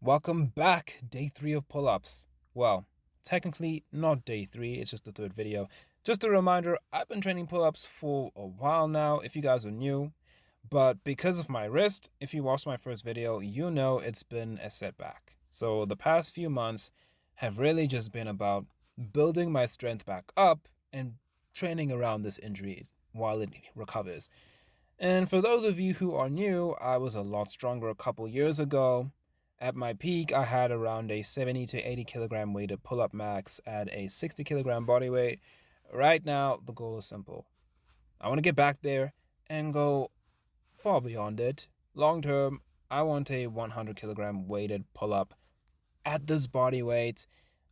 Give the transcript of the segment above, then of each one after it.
Welcome back, day 3 of pull-ups. Well, technically not day 3, it's just the third video. Just a reminder, I've been training pull-ups for a while now, if you guys are new. But because of my wrist, if you watched my first video, you know it's been a setback. So the past few months have really just been about building my strength back up and training around this injury while it recovers. And for those of you who are new, I was a lot stronger a couple years ago. At my peak, I had around a 70 to 80 kilogram weighted pull-up max at a 60 kilogram body weight. Right now, the goal is simple. I want to get back there and go far beyond it. Long term, I want a 100 kilogram weighted pull-up at this body weight.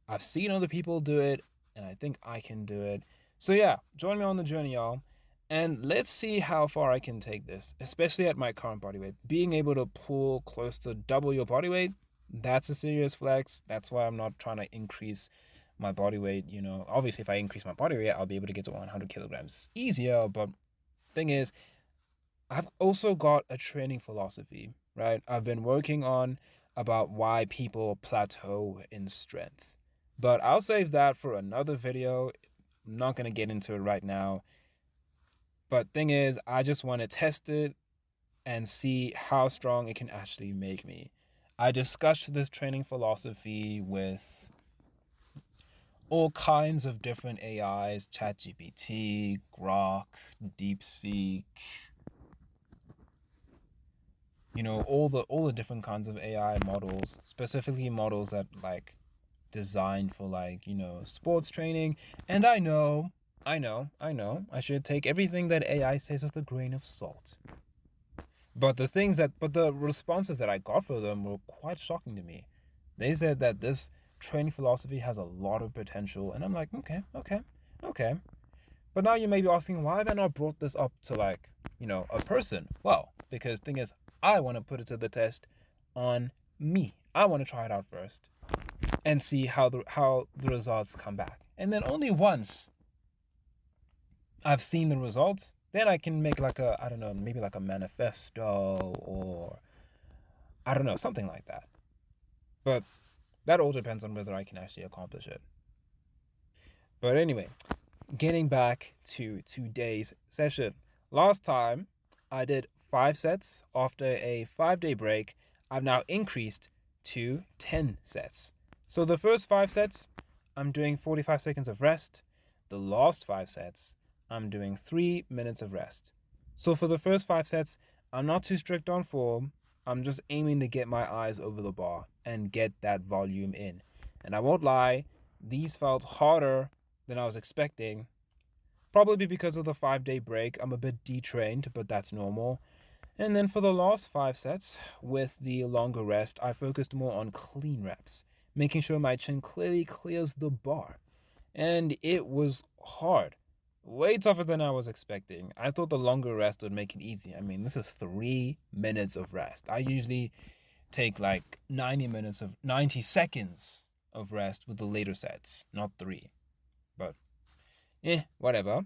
I've seen other people do it, and I think I can do it. So yeah, join me on the journey, y'all. And let's see how far I can take this, especially at my current body weight. Being able to pull close to double your body weight, that's a serious flex. That's why I'm not trying to increase my body weight. Obviously, if I increase my body weight, I'll be able to get to 100 kilograms easier. But thing is, I've also got a training philosophy, right? I've been working on about why people plateau in strength. But I'll save that for another video. I'm not going to get into it right now. But thing is, I just want to test it and see how strong it can actually make me. I discussed this training philosophy with all kinds of different AIs, ChatGPT, Grok, DeepSeek, all the different kinds of AI models, specifically models that designed for sports training. And I know, I should take everything that AI says with a grain of salt. But the responses that I got for them were quite shocking to me. They said that this training philosophy has a lot of potential, and I'm like, okay. But now you may be asking, why have I not brought this up to a person? Well, because thing is, I want to put it to the test on me. I want to try it out first and see how the results come back. And then only once I've seen the results, then I can make maybe a manifesto or something like that. But that all depends on whether I can actually accomplish it. But anyway, getting back to today's session. Last time I did 5 sets. After a 5-day break, I've now increased to 10 sets. So the first 5 sets, I'm doing 45 seconds of rest. The last 5 sets, I'm doing 3 minutes of rest. So for the first 5 sets, I'm not too strict on form. I'm just aiming to get my eyes over the bar and get that volume in. And I won't lie, these felt harder than I was expecting. Probably because of the 5-day break. I'm a bit detrained, but that's normal. And then for the last 5 sets, with the longer rest, I focused more on clean reps, making sure my chin clearly clears the bar. And it was hard. Way tougher than I was expecting. I thought the longer rest would make it easy. I mean, this is 3 minutes of rest. I usually take 90 seconds of rest with the later sets, not 3. But, whatever.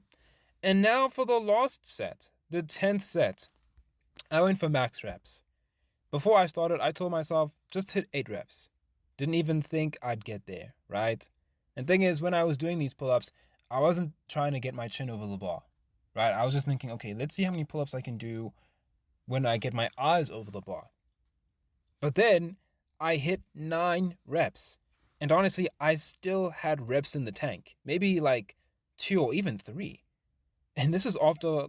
And now for the last set, the 10th set. I went for max reps. Before I started, I told myself, just hit 8 reps. Didn't even think I'd get there, right? And thing is, when I was doing these pull-ups, I wasn't trying to get my chin over the bar, right? I was just thinking, okay, let's see how many pull-ups I can do when I get my eyes over the bar. But then I hit 9 reps. And honestly, I still had reps in the tank. Maybe 2 or even 3. And this is after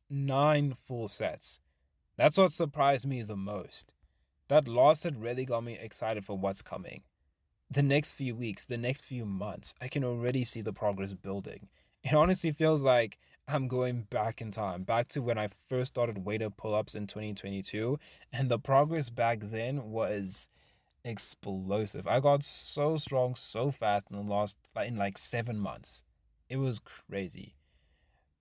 9 full sets. That's what surprised me the most. That last set really got me excited for what's coming. The next few weeks, the next few months, I can already see the progress building. It honestly feels like I'm going back in time, back to when I first started weighted pull-ups in 2022, and the progress back then was explosive. I got so strong so fast in the last 7 months. It was crazy.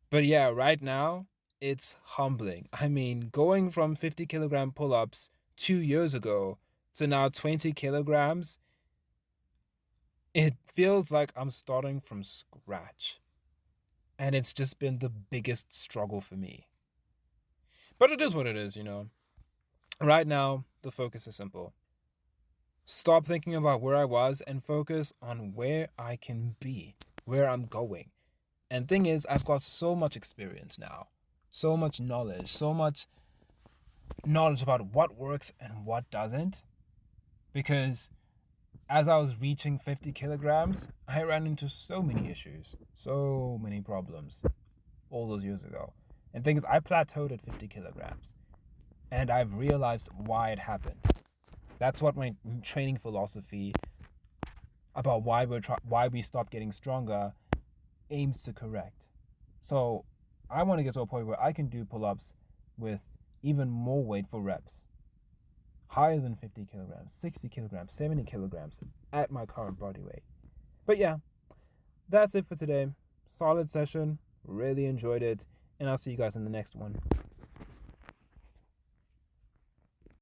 But yeah, right now it's humbling. I mean, going from 50 kilogram pull-ups 2 years ago to now 20 kilograms, it feels like I'm starting from scratch. And it's just been the biggest struggle for me. But it is what it is, Right now, the focus is simple. stop thinking about where I was and focus on where I can be, where I'm going. And thing is, I've got so much experience now, so much knowledge about what works and what doesn't. Because as I was reaching 50 kilograms, I ran into so many issues, so many problems all those years ago. And things, I plateaued at 50 kilograms, and I've realized why it happened. That's what my training philosophy about why we stopped getting stronger aims to correct. So I want to get to a point where I can do pull-ups with even more weight for reps, higher than 50 kilograms, 60 kilograms, 70 kilograms at my current body weight. But yeah, that's it for today. Solid session, really enjoyed it, and I'll see you guys in the next one.